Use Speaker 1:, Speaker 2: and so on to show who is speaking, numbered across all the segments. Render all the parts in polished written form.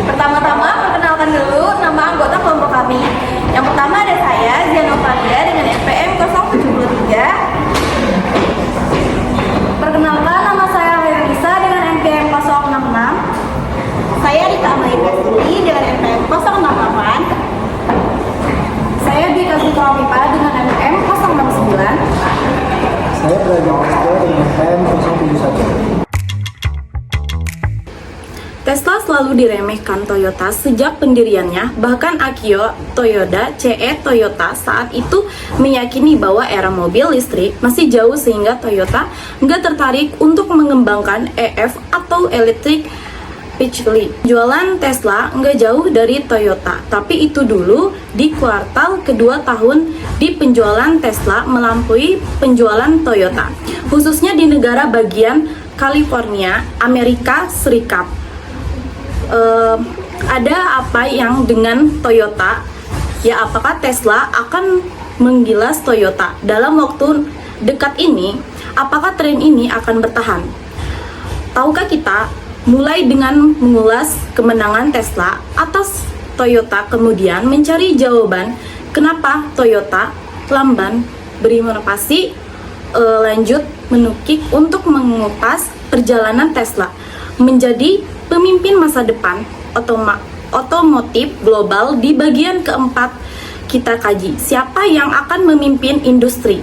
Speaker 1: Pertama-tama, perkenalkan dulu nama anggota kelompok kami. Yang pertama ada saya, Zianovalia dengan NPM 073. Perkenalkan nama saya Lisa dengan NPM 066. Saya Rita Amalia Sili dengan NPM 068. Saya Dwi Kasih Mipa dengan NPM 069.
Speaker 2: Saya Praja Prasetyo dengan NPM 071.
Speaker 3: Tesla selalu diremehkan Toyota sejak pendiriannya, bahkan Akio Toyoda CE Toyota saat itu meyakini bahwa era mobil listrik masih jauh sehingga Toyota nggak tertarik untuk mengembangkan EV atau Electric Vehicle. Jualan Tesla nggak jauh dari Toyota, tapi itu dulu di kuartal kedua tahun di penjualan Tesla melampaui penjualan Toyota, khususnya di negara bagian California, Amerika Serikat. Ada apa yang dengan Toyota? Ya, apakah Tesla akan menggilas Toyota dalam waktu dekat ini? Apakah tren ini akan bertahan? Tahukah kita mulai dengan mengulas kemenangan Tesla atas Toyota, kemudian mencari jawaban kenapa Toyota lamban berinovasi, lanjut menukik untuk mengupas perjalanan Tesla menjadi pemimpin masa depan otomotif global. Di bagian keempat kita kaji siapa yang akan memimpin industri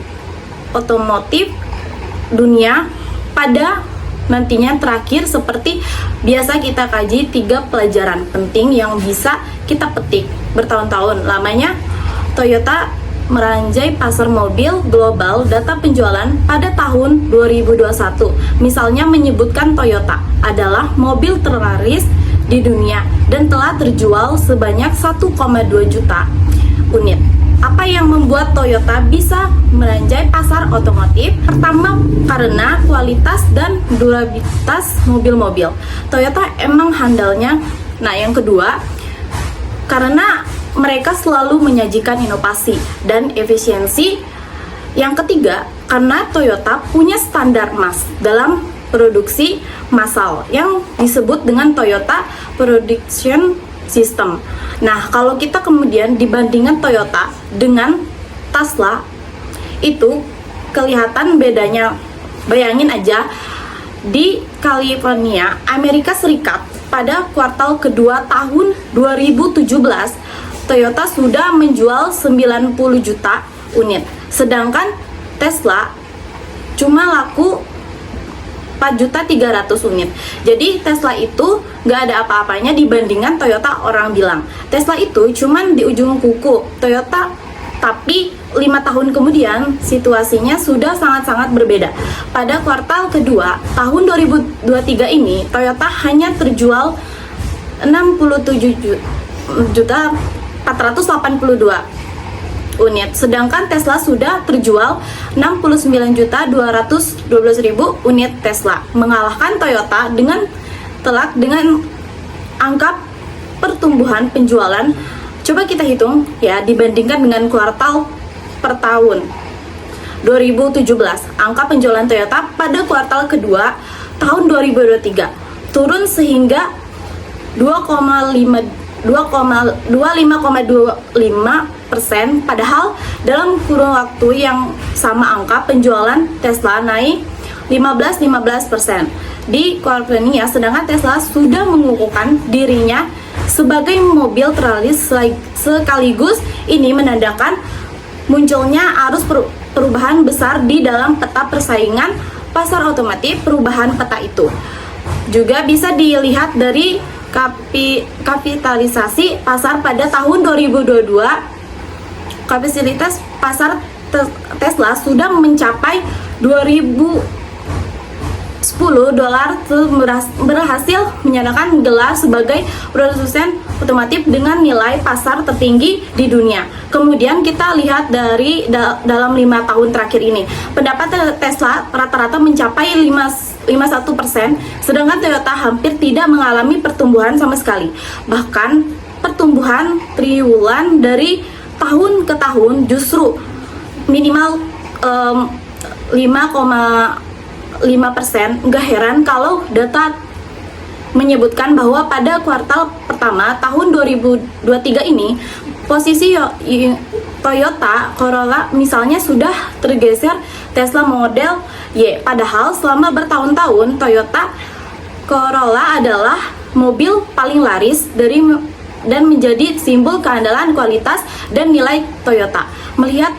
Speaker 3: otomotif dunia pada nantinya. Terakhir, seperti biasa kita kaji 3 pelajaran penting yang bisa kita petik bertahun-tahun lamanya. Toyota meranjai pasar mobil global. Data penjualan pada tahun 2021 misalnya menyebutkan Toyota adalah mobil terlaris di dunia dan telah terjual sebanyak 1,2 juta unit. Apa yang membuat Toyota bisa meranjai pasar otomotif? Pertama, karena kualitas dan durabilitas mobil-mobil. Toyota emang handalnya. Nah, yang kedua, karena mereka selalu menyajikan inovasi dan efisiensi. Yang ketiga, karena Toyota punya standar emas dalam produksi massal yang disebut dengan Toyota Production System. Nah, kalau kita kemudian dibandingkan Toyota dengan Tesla, itu kelihatan bedanya. Bayangin aja, di California, Amerika Serikat, pada kuartal kedua tahun 2017, Toyota sudah menjual 90 juta unit, sedangkan Tesla cuma laku 4.300.000 unit. Jadi Tesla itu nggak ada apa-apanya dibandingkan Toyota. Orang bilang Tesla itu cuman di ujung kuku Toyota, tapi 5 tahun kemudian situasinya sudah sangat-sangat berbeda. Pada kuartal kedua tahun 2023 ini, Toyota hanya terjual 67.482 unit, sedangkan Tesla sudah terjual 69.212.000 unit Tesla, mengalahkan Toyota dengan telak dengan angka pertumbuhan penjualan. Coba kita hitung ya, dibandingkan dengan kuartal per tahun 2017, angka penjualan Toyota pada kuartal kedua tahun 2023 turun sehingga 25,25%, padahal dalam kurun waktu yang sama angka penjualan Tesla naik 15%. Di California, sedangkan Tesla sudah mengukuhkan dirinya sebagai mobil terlaris sekaligus. Ini menandakan munculnya arus perubahan besar di dalam peta persaingan pasar otomotif. Perubahan peta itu juga bisa dilihat dari kapitalisasi pasar pada tahun 2022. Kapasitas pasar Tesla sudah mencapai 2010 dolar, berhasil menyandangkan gelar sebagai produsen otomotif dengan nilai pasar tertinggi di dunia. Kemudian kita lihat dari dalam 5 tahun terakhir ini, pendapatan Tesla rata-rata mencapai 51%, sedangkan Toyota hampir tidak mengalami pertumbuhan sama sekali. Bahkan pertumbuhan triwulan dari tahun ke tahun justru minimal 5,5%. Nggak heran kalau data menyebutkan bahwa pada kuartal pertama tahun 2023 ini posisi Toyota Corolla misalnya sudah tergeser Tesla Model Y. Padahal selama bertahun-tahun Toyota Corolla adalah mobil paling laris dan menjadi simbol keandalan kualitas dan nilai Toyota. Melihat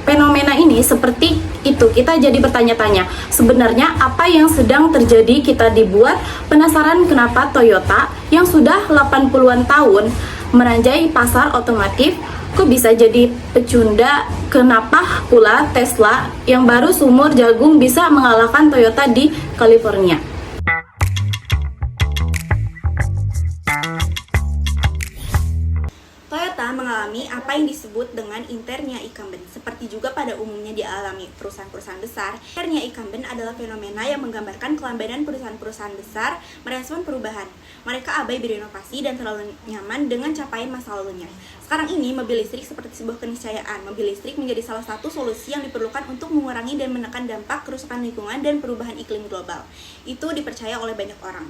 Speaker 3: fenomena ini seperti itu, kita jadi bertanya-tanya, sebenarnya apa yang sedang terjadi? Kita dibuat penasaran kenapa Toyota yang sudah 80-an tahun meranjai pasar otomotif kok bisa jadi pecunda? Kenapa pula Tesla yang baru sumur jagung bisa mengalahkan Toyota di California?
Speaker 1: Toyota mengalami apa yang disebut dengan internia incumbent. Seperti juga pada umumnya dialami perusahaan-perusahaan besar, internia incumbent adalah fenomena yang menggambarkan kelambanan perusahaan-perusahaan besar merespon perubahan. Mereka abai berinovasi dan terlalu nyaman dengan capaian masa lalunya. Sekarang ini, mobil listrik seperti sebuah keniscayaan. Mobil listrik menjadi salah satu solusi yang diperlukan untuk mengurangi dan menekan dampak kerusakan lingkungan dan perubahan iklim global. Itu dipercaya oleh banyak orang.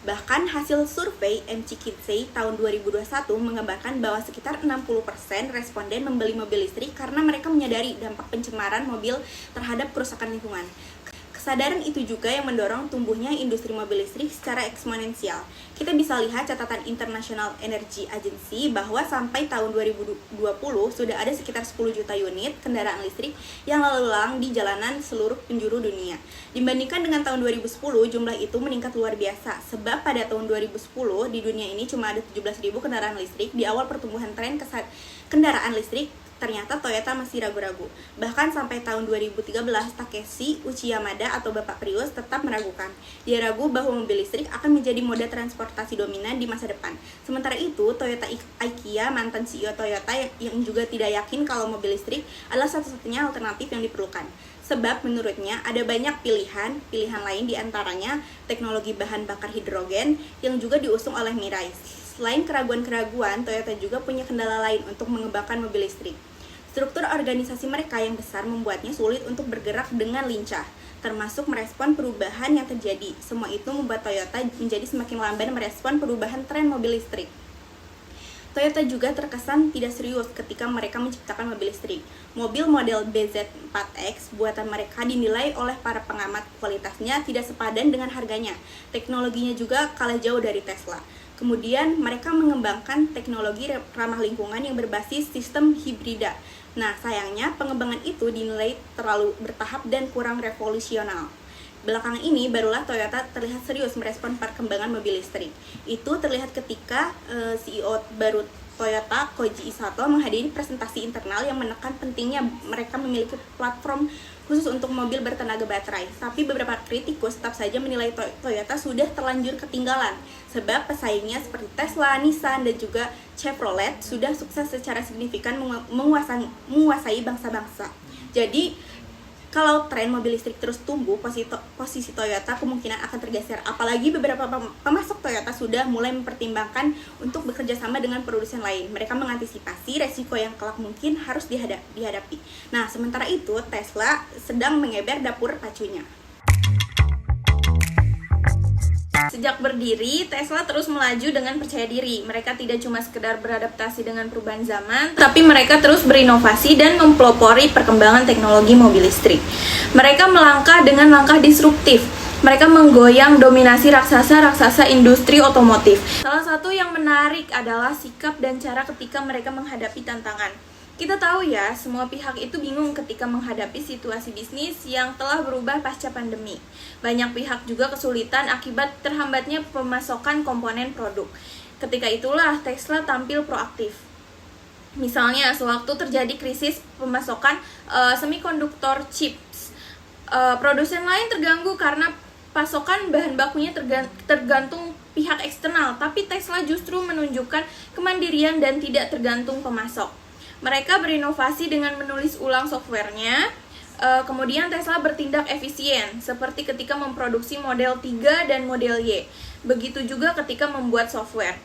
Speaker 1: Bahkan hasil survei McKinsey tahun 2021 menggambarkan bahwa sekitar 60% responden membeli mobil listrik karena mereka menyadari dampak pencemaran mobil terhadap kerusakan lingkungan. Kesadaran itu juga yang mendorong tumbuhnya industri mobil listrik secara eksponensial. Kita bisa lihat catatan International Energy Agency bahwa sampai tahun 2020 sudah ada sekitar 10 juta unit kendaraan listrik yang lalu lalang di jalanan seluruh penjuru dunia. Dibandingkan dengan tahun 2010, jumlah itu meningkat luar biasa. Sebab pada tahun 2010 di dunia ini cuma ada 17.000 kendaraan listrik. Di awal pertumbuhan tren kendaraan listrik, ternyata Toyota masih ragu-ragu. Bahkan sampai tahun 2013, Takeshi Uchiyamada atau Bapak Prius tetap meragukan. Dia ragu bahwa mobil listrik akan menjadi moda transportasi dominan di masa depan. Sementara itu, Toyota Aikiya, mantan CEO Toyota yang juga tidak yakin kalau mobil listrik adalah satu-satunya alternatif yang diperlukan. Sebab menurutnya ada banyak pilihan lain diantaranya teknologi bahan bakar hidrogen yang juga diusung oleh Mirai. Selain keraguan-keraguan, Toyota juga punya kendala lain untuk mengembangkan mobil listrik. Struktur organisasi mereka yang besar membuatnya sulit untuk bergerak dengan lincah, termasuk merespon perubahan yang terjadi. Semua itu membuat Toyota menjadi semakin lamban merespon perubahan tren mobil listrik. Toyota juga terkesan tidak serius ketika mereka menciptakan mobil listrik. Mobil model BZ4X buatan mereka dinilai oleh para pengamat kualitasnya tidak sepadan dengan harganya. Teknologinya juga kalah jauh dari Tesla. Kemudian mereka mengembangkan teknologi ramah lingkungan yang berbasis sistem hibrida. Nah, sayangnya pengembangan itu dinilai terlalu bertahap dan kurang revolusional. Belakangan ini barulah Toyota terlihat serius merespon perkembangan mobil listrik. Itu terlihat ketika CEO baru Toyota, Koji Isato, menghadiri presentasi internal yang menekan pentingnya mereka memiliki platform khusus untuk mobil bertenaga baterai. Tapi beberapa kritikus tetap saja menilai Toyota sudah terlanjur ketinggalan, sebab pesaingnya seperti Tesla, Nissan, dan juga Chevrolet sudah sukses secara signifikan menguasai bangsa-bangsa. Jadi, kalau tren mobil listrik terus tumbuh, posisi Toyota kemungkinan akan tergeser. Apalagi beberapa pemasok Toyota sudah mulai mempertimbangkan untuk bekerja sama dengan produsen lain. Mereka mengantisipasi resiko yang kelak mungkin harus dihadapi. Nah, sementara itu Tesla sedang mengeber dapur pacunya. Sejak berdiri, Tesla terus melaju dengan percaya diri. Mereka tidak cuma sekedar beradaptasi dengan perubahan zaman, tapi mereka terus berinovasi dan mempelopori perkembangan teknologi mobil listrik. Mereka melangkah dengan langkah disruptif. Mereka menggoyang dominasi raksasa-raksasa industri otomotif. Salah satu yang menarik adalah sikap dan cara ketika mereka menghadapi tantangan. Kita tahu ya, semua pihak itu bingung ketika menghadapi situasi bisnis yang telah berubah pasca pandemi. Banyak pihak juga kesulitan akibat terhambatnya pemasokan komponen produk. Ketika itulah Tesla tampil proaktif. Misalnya, sewaktu terjadi krisis pemasokan semikonduktor chips, produsen lain terganggu karena pasokan bahan bakunya tergantung pihak eksternal, tapi Tesla justru menunjukkan kemandirian dan tidak tergantung pemasok. Mereka berinovasi dengan menulis ulang softwarenya. Kemudian Tesla bertindak efisien, seperti ketika memproduksi model 3 dan model Y. Begitu juga ketika membuat software.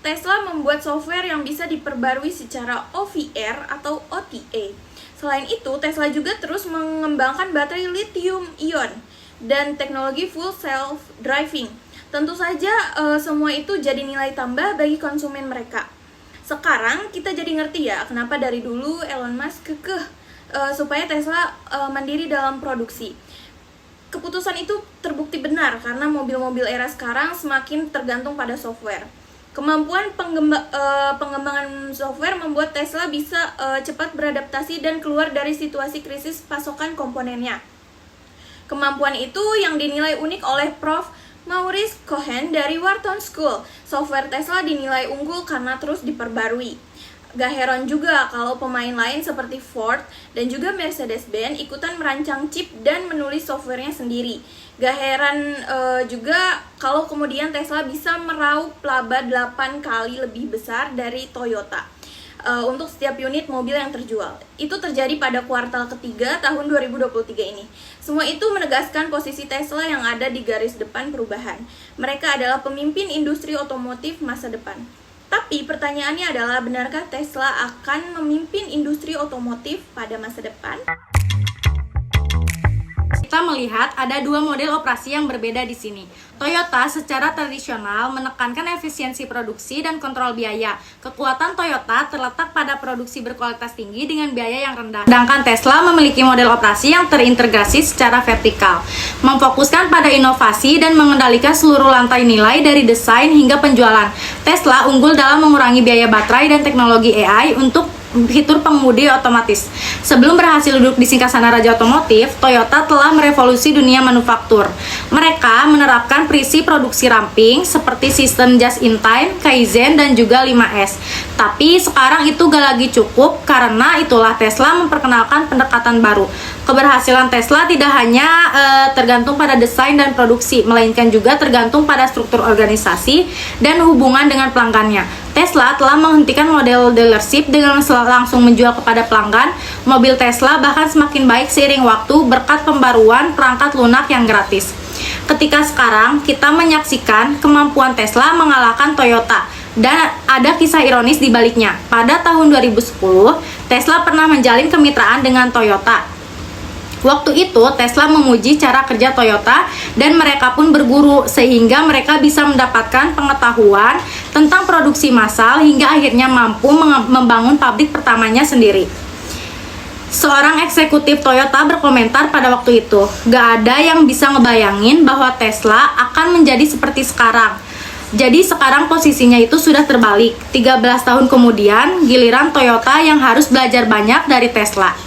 Speaker 1: Tesla membuat software yang bisa diperbarui secara OVR atau OTA. Selain itu, Tesla juga terus mengembangkan baterai lithium ion dan teknologi full self-driving. Tentu saja semua itu jadi nilai tambah bagi konsumen mereka. Sekarang kita jadi ngerti ya kenapa dari dulu Elon Musk kekeh supaya Tesla mandiri dalam produksi. Keputusan itu terbukti benar karena mobil-mobil era sekarang semakin tergantung pada software. Kemampuan pengembangan software membuat Tesla bisa cepat beradaptasi dan keluar dari situasi krisis pasokan komponennya. Kemampuan itu yang dinilai unik oleh Prof. Maurice Cohen dari Wharton School. Software Tesla dinilai unggul karena terus diperbarui. Gak heran juga kalau pemain lain seperti Ford dan juga Mercedes-Benz ikutan merancang chip dan menulis softwarenya sendiri. Gak heran juga kalau kemudian Tesla bisa meraup laba 8 kali lebih besar dari Toyota untuk setiap unit mobil yang terjual. Itu terjadi pada kuartal ketiga tahun 2023 ini. Semua itu menegaskan posisi Tesla yang ada di garis depan perubahan. Mereka adalah pemimpin industri otomotif masa depan. Tapi pertanyaannya adalah, benarkah Tesla akan memimpin industri otomotif pada masa depan?
Speaker 3: Kita melihat ada dua model operasi yang berbeda di sini. Toyota secara tradisional menekankan efisiensi produksi dan kontrol biaya. Kekuatan Toyota terletak pada produksi berkualitas tinggi dengan biaya yang rendah. Sedangkan Tesla memiliki model operasi yang terintegrasi secara vertikal, memfokuskan pada inovasi dan mengendalikan seluruh lantai nilai dari desain hingga penjualan. Tesla unggul dalam mengurangi biaya baterai dan teknologi AI untuk fitur pengemudi otomatis. Sebelum berhasil duduk di singgasana raja otomotif, Toyota telah merevolusi dunia manufaktur. Mereka menerapkan prinsip produksi ramping seperti sistem just in time, Kaizen, dan juga 5S. Tapi sekarang itu gak lagi cukup, karena itulah Tesla memperkenalkan pendekatan baru. Keberhasilan Tesla tidak hanya tergantung pada desain dan produksi, melainkan juga tergantung pada struktur organisasi dan hubungan dengan pelanggannya. Tesla telah menghentikan model dealership dengan langsung menjual kepada pelanggan. Mobil Tesla bahkan semakin baik seiring waktu berkat pembaruan perangkat lunak yang gratis. Ketika sekarang kita menyaksikan kemampuan Tesla mengalahkan Toyota, dan ada kisah ironis di baliknya. Pada tahun 2010, Tesla pernah menjalin kemitraan dengan Toyota. Waktu itu Tesla memuji cara kerja Toyota dan mereka pun berguru sehingga mereka bisa mendapatkan pengetahuan tentang produksi massal hingga akhirnya mampu membangun pabrik pertamanya sendiri. Seorang eksekutif Toyota berkomentar pada waktu itu, gak ada yang bisa ngebayangin bahwa Tesla akan menjadi seperti sekarang. Jadi sekarang posisinya itu sudah terbalik. 13 tahun kemudian giliran Toyota yang harus belajar banyak dari Tesla.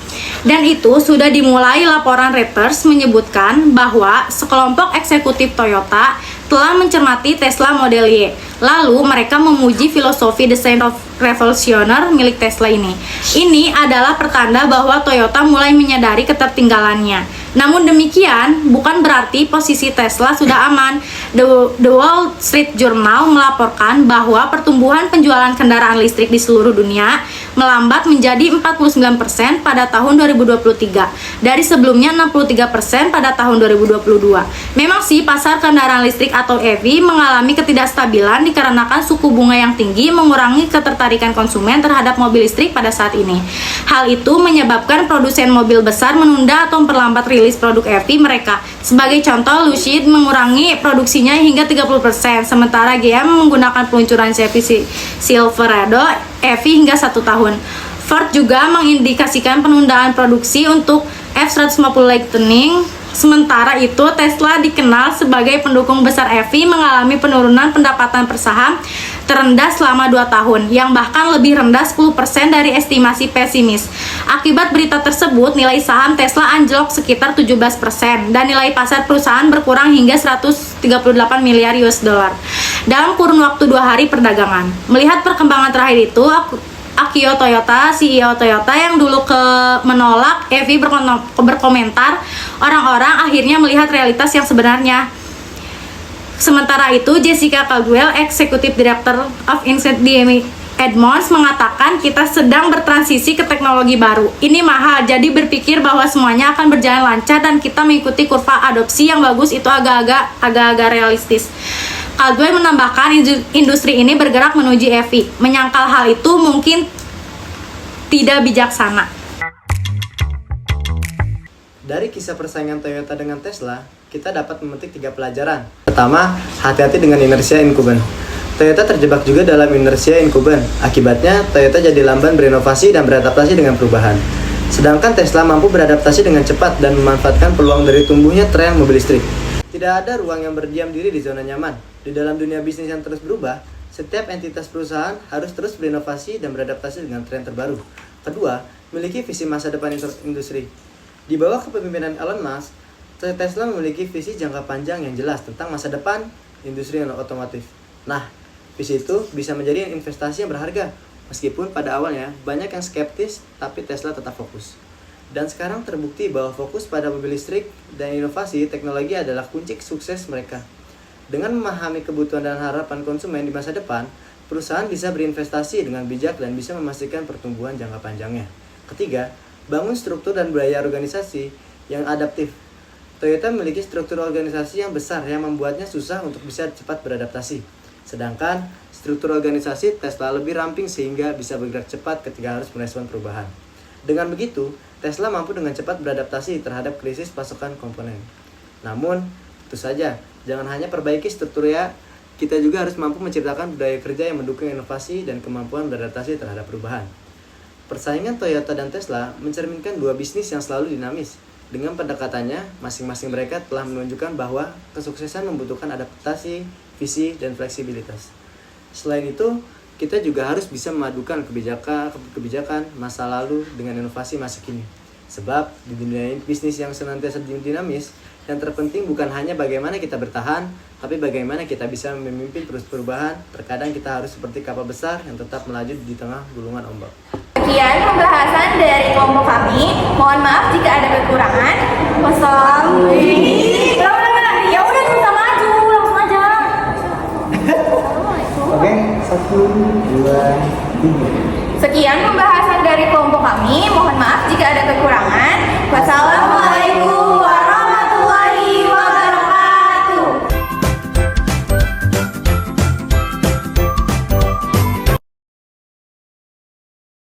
Speaker 3: Dan itu sudah dimulai. Laporan Reuters menyebutkan bahwa sekelompok eksekutif Toyota telah mencermati Tesla Model Y. Lalu mereka memuji filosofi desain revolusioner milik Tesla ini. Ini adalah pertanda bahwa Toyota mulai menyadari ketertinggalannya. Namun demikian, bukan berarti posisi Tesla sudah aman. The Wall Street Journal melaporkan bahwa pertumbuhan penjualan kendaraan listrik di seluruh dunia melambat menjadi 49% pada tahun 2023 dari sebelumnya 63% pada tahun 2022. Memang sih pasar kendaraan listrik atau EV mengalami ketidakstabilan dikarenakan suku bunga yang tinggi mengurangi ketertarikan konsumen terhadap mobil listrik pada saat ini. Hal itu menyebabkan produsen mobil besar menunda atau memperlambat rilis produk EV mereka. Sebagai contoh, Lucid mengurangi produksinya hingga 30%, sementara GM menggunakan peluncuran Chevy Silverado EV hingga 1 tahun. Ford juga mengindikasikan penundaan produksi untuk F-150 Lightning. Sementara itu, Tesla dikenal sebagai pendukung besar EV mengalami penurunan pendapatan per saham terendah selama 2 tahun, yang bahkan lebih rendah 10% dari estimasi pesimis. Akibat berita tersebut, nilai saham Tesla anjlok sekitar 17% dan nilai pasar perusahaan berkurang hingga 138 miliar US dollar dalam kurun waktu 2 hari perdagangan. Melihat perkembangan terakhir itu, Akio Toyoda, CEO Toyota yang dulu menolak EV berkomentar, orang-orang akhirnya melihat realitas yang sebenarnya. Sementara itu, Jessica Caldwell, Executive Director of Insight DME Edmonds, mengatakan kita sedang bertransisi ke teknologi baru. Ini mahal, jadi berpikir bahwa semuanya akan berjalan lancar dan kita mengikuti kurva adopsi yang bagus itu agak-agak realistis. Caldwell menambahkan industri ini bergerak menuju EV. Menyangkal hal itu mungkin tidak bijaksana.
Speaker 2: Dari kisah persaingan Toyota dengan Tesla, kita dapat memetik 3 pelajaran. Pertama, hati-hati dengan inersia incumbent. Toyota terjebak juga dalam inersia incumbent. Akibatnya, Toyota jadi lamban berinovasi dan beradaptasi dengan perubahan. Sedangkan Tesla mampu beradaptasi dengan cepat dan memanfaatkan peluang dari tumbuhnya tren mobil listrik. Tidak ada ruang yang berdiam diri di zona nyaman. Di dalam dunia bisnis yang terus berubah, setiap entitas perusahaan harus terus berinovasi dan beradaptasi dengan tren terbaru. Kedua, memiliki visi masa depan industri. Di bawah kepemimpinan Elon Musk, Tesla memiliki visi jangka panjang yang jelas tentang masa depan industri otomotif. Nah, visi itu bisa menjadi investasi yang berharga. Meskipun pada awalnya banyak yang skeptis, tapi Tesla tetap fokus. Dan sekarang terbukti bahwa fokus pada mobil listrik dan inovasi teknologi adalah kunci sukses mereka. Dengan memahami kebutuhan dan harapan konsumen di masa depan, perusahaan bisa berinvestasi dengan bijak dan bisa memastikan pertumbuhan jangka panjangnya. Ketiga, bangun struktur dan budaya organisasi yang adaptif. Toyota memiliki struktur organisasi yang besar yang membuatnya susah untuk bisa cepat beradaptasi. Sedangkan struktur organisasi Tesla lebih ramping sehingga bisa bergerak cepat ketika harus merespon perubahan. Dengan begitu, Tesla mampu dengan cepat beradaptasi terhadap krisis pasokan komponen. Namun, tentu saja, jangan hanya perbaiki struktur ya, kita juga harus mampu menciptakan budaya kerja yang mendukung inovasi dan kemampuan beradaptasi terhadap perubahan. Persaingan Toyota dan Tesla mencerminkan dua bisnis yang selalu dinamis. Dengan pendekatannya, masing-masing mereka telah menunjukkan bahwa kesuksesan membutuhkan adaptasi, visi, dan fleksibilitas. Selain itu, kita juga harus bisa memadukan kebijakan masa lalu dengan inovasi masa kini. Sebab di dunia bisnis yang senantiasa dinamis, yang terpenting bukan hanya bagaimana kita bertahan, tapi bagaimana kita bisa memimpin terus perubahan. Terkadang kita harus seperti kapal besar yang tetap melaju di tengah gulungan ombak.
Speaker 1: Sekian pembahasan dari kelompok kami. Mohon maaf jika ada kekurangan. Wassalamualaikum. Ya udah kita maju langsung aja.
Speaker 2: Oke, 1, 2, 3.
Speaker 1: Sekian pembahasan dari kelompok kami. Mohon maaf jika ada kekurangan. Wassalamualaikum.